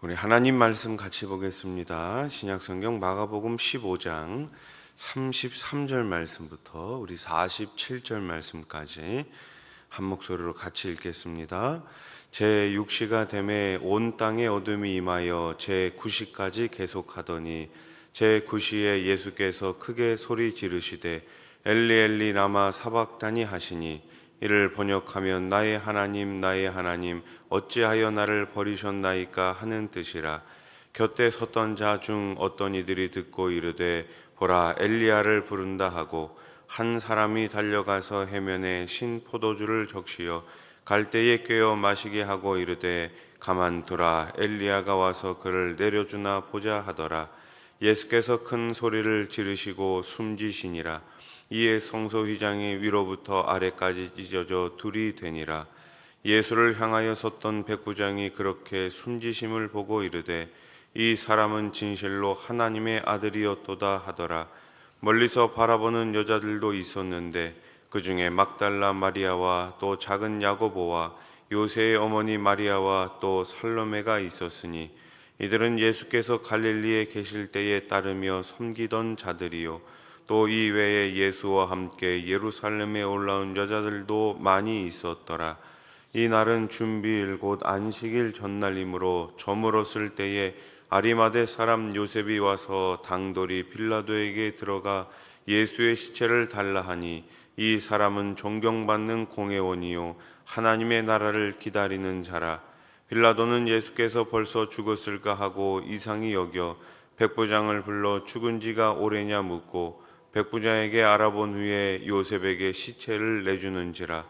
우리 하나님 말씀 같이 보겠습니다. 신약성경 마가복음 15장 33절 말씀부터 우리 47절 말씀까지 한 목소리로 같이 읽겠습니다. 제 6시가 되매 온 땅에 어둠이 임하여 제 9시까지 계속하더니 제 9시에 예수께서 크게 소리 지르시되 엘리 엘리 라마 사박다니 하시니 이를 번역하면 나의 하나님 어찌하여 나를 버리셨나이까 하는 뜻이라. 곁에 섰던 자 중 어떤 이들이 듣고 이르되 보라 엘리야를 부른다 하고 한 사람이 달려가서 해면에 신 포도주를 적시어 갈대에 꿰어 마시게 하고 이르되 가만두라 엘리야가 와서 그를 내려주나 보자 하더라. 예수께서 큰 소리를 지르시고 숨지시니라. 이에 성소휘장이 위로부터 아래까지 찢어져 둘이 되니라. 예수를 향하여 섰던 백부장이 그렇게 숨지심을 보고 이르되 이 사람은 진실로 하나님의 아들이었도다 하더라. 멀리서 바라보는 여자들도 있었는데 그 중에 막달라 마리아와 또 작은 야고보와 요새의 어머니 마리아와 또 살로메가 있었으니 이들은 예수께서 갈릴리에 계실 때에 따르며 섬기던 자들이요 또 이 외에 예수와 함께 예루살렘에 올라온 여자들도 많이 있었더라. 이 날은 준비일 곧 안식일 전날이므로 저물었을 때에 아리마대 사람 요셉이 와서 당돌이 빌라도에게 들어가 예수의 시체를 달라 하니 이 사람은 존경받는 공회원이요 하나님의 나라를 기다리는 자라. 빌라도는 예수께서 벌써 죽었을까 하고 이상히 여겨 백부장을 불러 죽은 지가 오래냐 묻고 백부장에게 알아본 후에 요셉에게 시체를 내주는지라.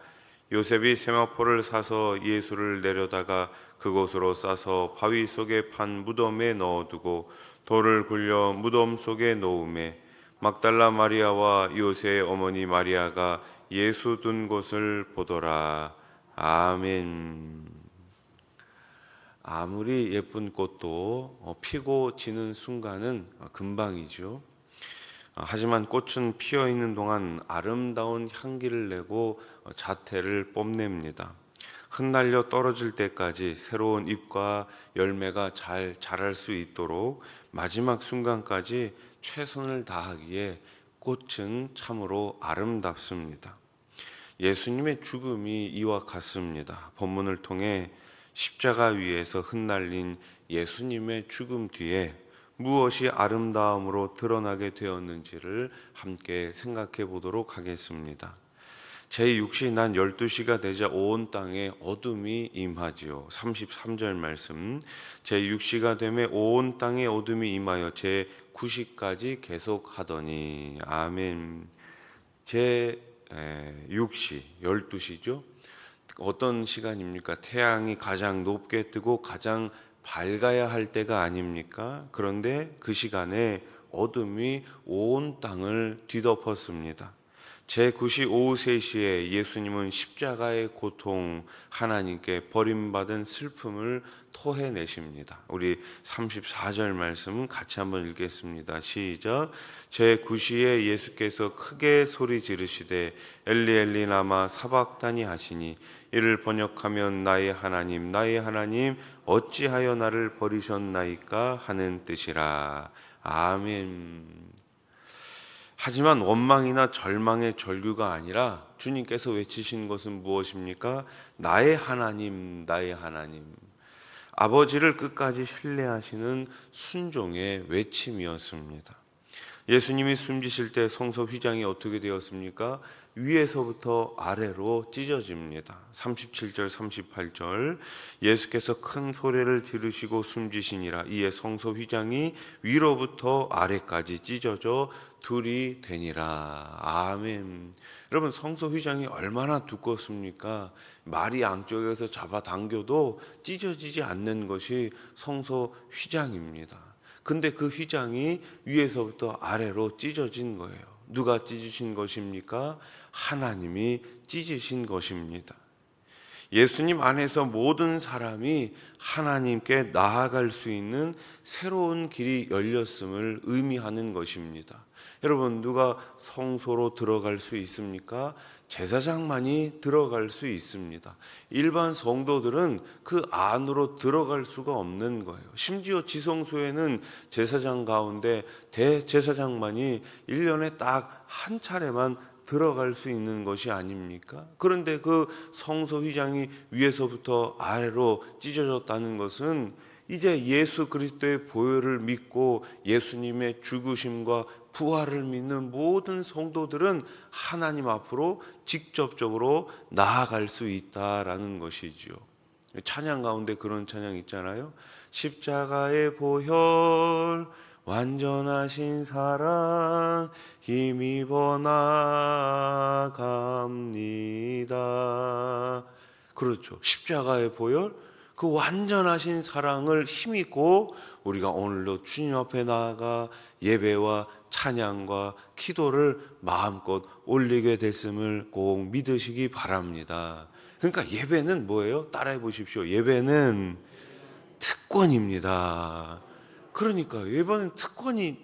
요셉이 세마포를 사서 예수를 내려다가 그곳으로 싸서 바위 속에 판 무덤에 넣어두고 돌을 굴려 무덤 속에 놓음에 막달라 마리아와 요새의 어머니 마리아가 예수 둔 곳을 보더라. 아멘. 아무리 예쁜 꽃도 피고 지는 순간은 금방이죠. 하지만 꽃은 피어 있는 동안 아름다운 향기를 내고 자태를 뽐냅니다. 흩날려 떨어질 때까지 새로운 잎과 열매가 잘 자랄 수 있도록 마지막 순간까지 최선을 다하기에 꽃은 참으로 아름답습니다. 예수님의 죽음이 이와 같습니다. 본문을 통해 십자가 위에서 흩날린 예수님의 죽음 뒤에 무엇이 아름다움으로 드러나게 되었는지를 함께 생각해 보도록 하겠습니다. 제6시 난 12시가 되자 온 땅에 어둠이 임하지요. 33절 말씀. 제6시가 되매 온 땅에 어둠이 임하여 제9시까지 계속하더니. 아멘. 제6시 12시죠. 어떤 시간입니까? 태양이 가장 높게 뜨고 가장 밝아야 할 때가 아닙니까? 그런데 그 시간에 어둠이 온 땅을 뒤덮었습니다. 제9시 오후 3시에 예수님은 십자가의 고통, 하나님께 버림받은 슬픔을 토해내십니다. 우리 34절 말씀 같이 한번 읽겠습니다. 시작. 제9시에 예수께서 크게 소리 지르시되 엘리 엘리 라마 사박다니 하시니 이를 번역하면 나의 하나님 어찌하여 나를 버리셨나이까 하는 뜻이라. 아멘. 하지만 원망이나 절망의 절규가 아니라 주님께서 외치신 것은 무엇입니까? 나의 하나님. 아버지를 끝까지 신뢰하시는 순종의 외침이었습니다. 예수님이 숨지실 때 성소 휘장이 어떻게 되었습니까? 위에서부터 아래로 찢어집니다. 37절 38절. 예수께서 큰 소리를 지르시고 숨지시니라. 이에 성소 휘장이 위로부터 아래까지 찢어져 둘이 되니라. 아멘. 여러분, 성소 휘장이 얼마나 두껍습니까? 말이 양쪽에서 잡아당겨도 찢어지지 않는 것이 성소 휘장입니다. 근데 그 휘장이 위에서부터 아래로 찢어진 거예요. 누가 찢으신 것입니까? 하나님이 찢으신 것입니다. 예수님 안에서 모든 사람이 하나님께 나아갈 수 있는 새로운 길이 열렸음을 의미하는 것입니다. 여러분, 누가 성소로 들어갈 수 있습니까? 제사장만이 들어갈 수 있습니다. 일반 성도들은 그 안으로 들어갈 수가 없는 거예요. 심지어 지성소에는 제사장 가운데 대제사장만이 1년에 딱 한 차례만 들어갈 수 있는 것이 아닙니까? 그런데 그 성소 휘장이 위에서부터 아래로 찢어졌다는 것은 이제 예수 그리스도의 보혈을 믿고 예수님의 죽으심과 부활을 믿는 모든 성도들은 하나님 앞으로 직접적으로 나아갈 수 있다라는 것이지요. 찬양 가운데 그런 찬양 있잖아요. 십자가의 보혈 완전하신 사랑 힘입어 나갑니다. 그렇죠. 십자가의 보혈, 그 완전하신 사랑을 힘입고 우리가 오늘도 주님 앞에 나아가 예배와 찬양과 기도를 마음껏 올리게 됐음을 꼭 믿으시기 바랍니다. 그러니까 예배는 뭐예요? 따라해 보십시오. 예배는 특권입니다. 그러니까 예배는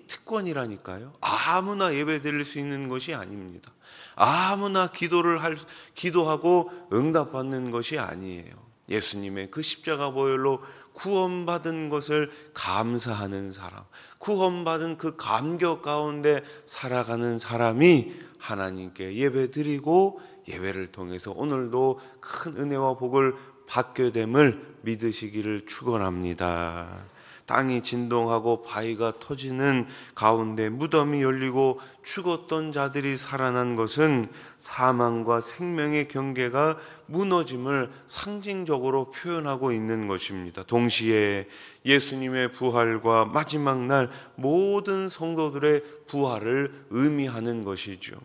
특권이라니까요. 아무나 예배 드릴 수 있는 것이 아닙니다. 아무나 기도하고 응답받는 것이 아니에요. 예수님의 그 십자가 보혈로 구원받은 것을 감사하는 사람, 구원받은 그 감격 가운데 살아가는 사람이 하나님께 예배드리고 예배를 통해서 오늘도 큰 은혜와 복을 받게 됨을 믿으시기를 축원합니다. 땅이 진동하고 바위가 터지는 가운데 무덤이 열리고 죽었던 자들이 살아난 것은 사망과 생명의 경계가 무너짐을 상징적으로 표현하고 있는 것입니다. 동시에 예수님의 부활과 마지막 날 모든 성도들의 부활을 의미하는 것이죠.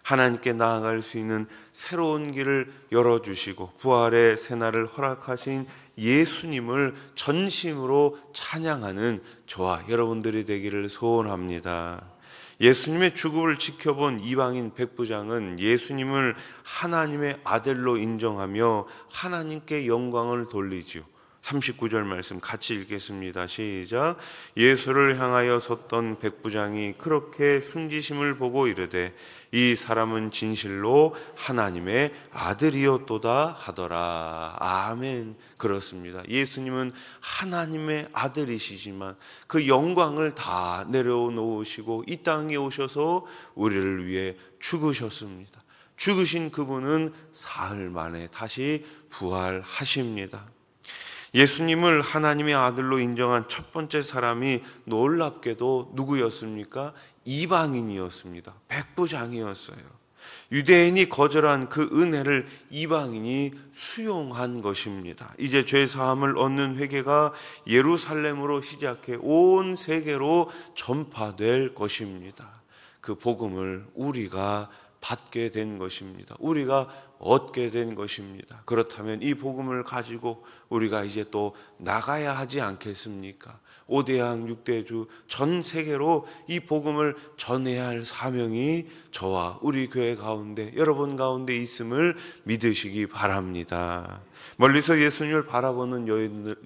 하나님께 나아갈 수 있는 새로운 길을 열어주시고 부활의 새날을 허락하신 예수님을 전심으로 찬양하는 저와 여러분들이 되기를 소원합니다. 예수님의 죽음을 지켜본 이방인 백부장은 예수님을 하나님의 아들로 인정하며 하나님께 영광을 돌리지요. 39절 말씀 같이 읽겠습니다. 시작. 예수를 향하여 섰던 백부장이 그렇게 숨지심을 보고 이르되 이 사람은 진실로 하나님의 아들이었도다 하더라. 아멘. 그렇습니다. 예수님은 하나님의 아들이시지만 그 영광을 다 내려놓으시고 이 땅에 오셔서 우리를 위해 죽으셨습니다. 죽으신 그분은 사흘 만에 다시 부활하십니다. 예수님을 하나님의 아들로 인정한 첫 번째 사람이 놀랍게도 누구였습니까? 이방인이었습니다. 백부장이었어요. 유대인이 거절한 그 은혜를 이방인이 수용한 것입니다. 이제 죄사함을 얻는 회개가 예루살렘으로 시작해 온 세계로 전파될 것입니다. 그 복음을 우리가 받게 된 것입니다. 우리가 얻게 된 것입니다. 그렇다면 이 복음을 가지고 우리가 이제 또 나가야 하지 않겠습니까? 5대양 6대주 전 세계로 이 복음을 전해야 할 사명이 저와 우리 교회 가운데 여러분 가운데 있음을 믿으시기 바랍니다. 멀리서 예수님을 바라보는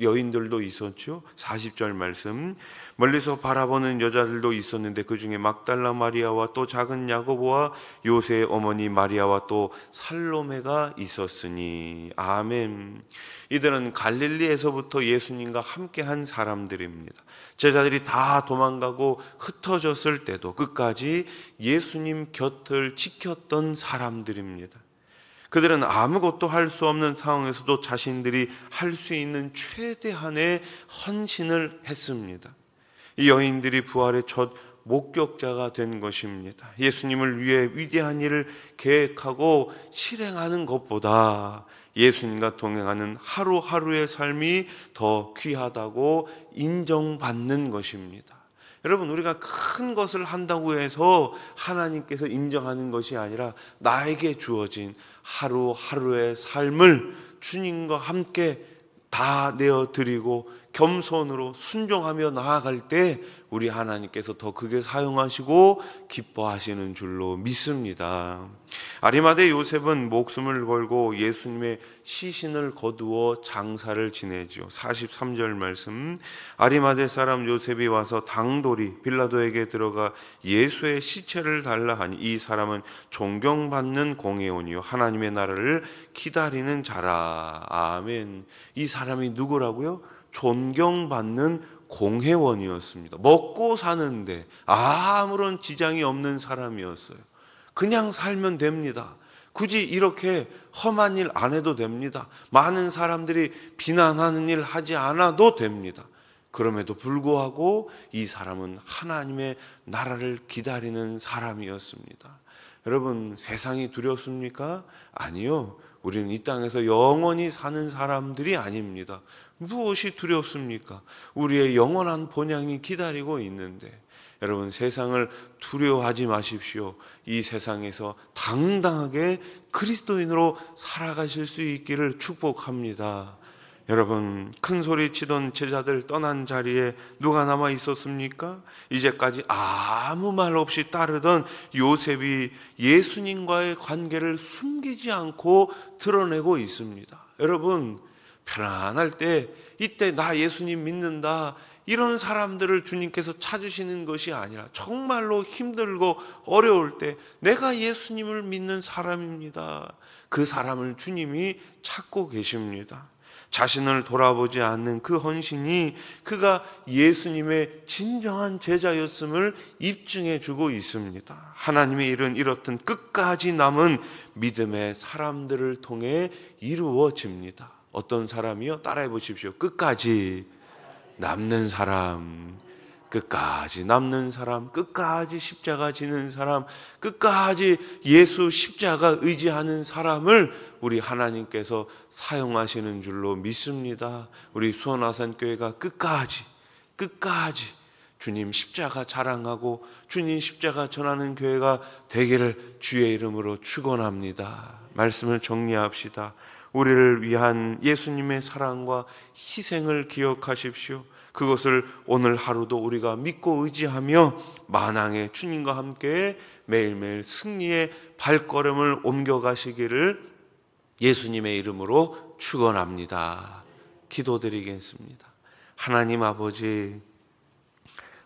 여인들도 있었죠. 40절 말씀. 멀리서 바라보는 여자들도 있었는데 그 중에 막달라 마리아와 또 작은 야고보와 요새의 어머니 마리아와 또 살로메가 있었으니. 아멘. 이들은 갈릴리에서부터 예수님과 함께한 사람들입니다. 제자들이 다 도망가고 흩어졌을 때도 끝까지 예수님 곁을 지켰던 사람들입니다. 그들은 아무것도 할 수 없는 상황에서도 자신들이 할 수 있는 최대한의 헌신을 했습니다. 이 여인들이 부활의 첫 목격자가 된 것입니다. 예수님을 위해 위대한 일을 계획하고 실행하는 것보다 예수님과 동행하는 하루하루의 삶이 더 귀하다고 인정받는 것입니다. 여러분, 우리가 큰 것을 한다고 해서 하나님께서 인정하는 것이 아니라 나에게 주어진 하루하루의 삶을 주님과 함께 다 내어드리고 겸손으로 순종하며 나아갈 때 우리 하나님께서 더 크게 사용하시고 기뻐하시는 줄로 믿습니다. 아리마대 요셉은 목숨을 걸고 예수님의 시신을 거두어 장사를 지내죠. 43절 말씀, 아리마대 사람 요셉이 와서 당돌이 빌라도에게 들어가 예수의 시체를 달라 하니 이 사람은 존경받는 공회원이요 하나님의 나라를 기다리는 자라. 아멘. 이 사람이 누구라고요? 존경받는 공회원이었습니다. 먹고 사는데 아무런 지장이 없는 사람이었어요. 그냥 살면 됩니다. 굳이 이렇게 험한 일 안 해도 됩니다. 많은 사람들이 비난하는 일 하지 않아도 됩니다. 그럼에도 불구하고 이 사람은 하나님의 나라를 기다리는 사람이었습니다. 여러분, 세상이 두렵습니까? 아니요. 우리는 이 땅에서 영원히 사는 사람들이 아닙니다. 무엇이 두렵습니까? 우리의 영원한 본향이 기다리고 있는데, 여러분, 세상을 두려워하지 마십시오. 이 세상에서 당당하게 그리스도인으로 살아가실 수 있기를 축복합니다. 여러분, 큰 소리 치던 제자들 떠난 자리에 누가 남아 있었습니까? 이제까지 아무 말 없이 따르던 요셉이 예수님과의 관계를 숨기지 않고 드러내고 있습니다. 여러분, 편안할 때 이때 나 예수님 믿는다, 이런 사람들을 주님께서 찾으시는 것이 아니라 정말로 힘들고 어려울 때 내가 예수님을 믿는 사람입니다, 그 사람을 주님이 찾고 계십니다. 자신을 돌아보지 않는 그 헌신이 그가 예수님의 진정한 제자였음을 입증해 주고 있습니다. 하나님의 일은 이렇듯 끝까지 남은 믿음의 사람들을 통해 이루어집니다. 어떤 사람이요? 따라해 보십시오. 끝까지 남는 사람, 끝까지 남는 사람, 끝까지 십자가 지는 사람, 끝까지 예수 십자가 의지하는 사람을 우리 하나님께서 사용하시는 줄로 믿습니다. 우리 수원아산교회가 끝까지 주님 십자가 자랑하고 주님 십자가 전하는 교회가 되기를 주의 이름으로 축원합니다. 말씀을 정리합시다. 우리를 위한 예수님의 사랑과 희생을 기억하십시오. 그것을 오늘 하루도 우리가 믿고 의지하며 만왕의 주님과 함께 매일매일 승리의 발걸음을 옮겨가시기를 예수님의 이름으로 축원합니다. 기도드리겠습니다. 하나님 아버지,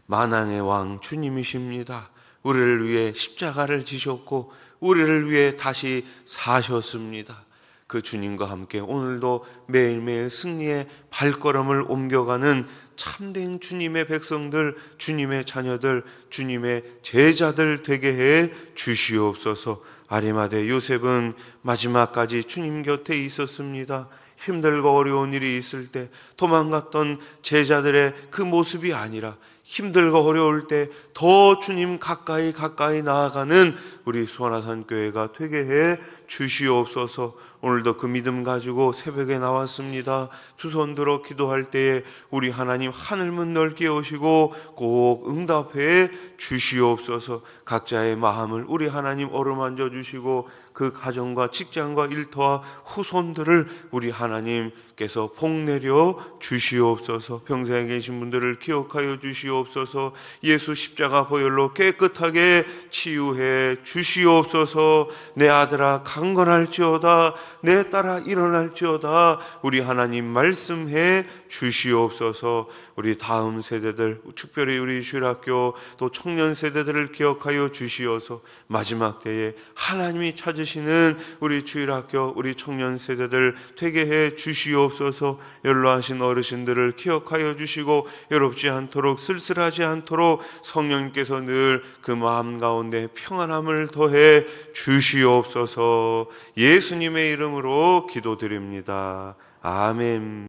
만왕의 왕 주님이십니다. 우리를 위해 십자가를 지셨고 우리를 위해 다시 사셨습니다. 그 주님과 함께 오늘도 매일매일 승리의 발걸음을 옮겨가는 참된 주님의 백성들, 주님의 자녀들, 주님의 제자들 되게 해 주시옵소서. 아리마대 요셉은 마지막까지 주님 곁에 있었습니다. 힘들고 어려운 일이 있을 때 도망갔던 제자들의 그 모습이 아니라 힘들고 어려울 때 더 주님 가까이 나아가는 우리 수원아산교회가 되게 해 주시옵소서. 오늘도 그 믿음 가지고 새벽에 나왔습니다. 두 손 들어 기도할 때에 우리 하나님 하늘문 넓게 여시고 꼭 응답해 주시옵소서. 각자의 마음을 우리 하나님 어루만져 주시고 그 가정과 직장과 일터와 후손들을 우리 하나님께서 복내려 주시옵소서. 병상에 계신 분들을 기억하여 주시옵소서. 예수 십자가 보혈로 깨끗하게 치유해 주시옵소서. 내 아들아 강건할지어다, 내 딸아 일어날지어다. 우리 하나님 말씀해 주시옵소서. 우리 다음 세대들, 특별히 우리 주일학교 또 청년 세대들을 기억하여 주시어서 마지막 때에 하나님이 찾으시는 우리 주일학교, 우리 청년 세대들 되게 해 주시옵소서. 연로하신 어르신들을 기억하여 주시고 외롭지 않도록, 쓸쓸하지 않도록 성령님께서 늘 그 마음 가운데 평안함을 더해 주시옵소서. 예수님의 이름으로 기도드립니다. 아멘.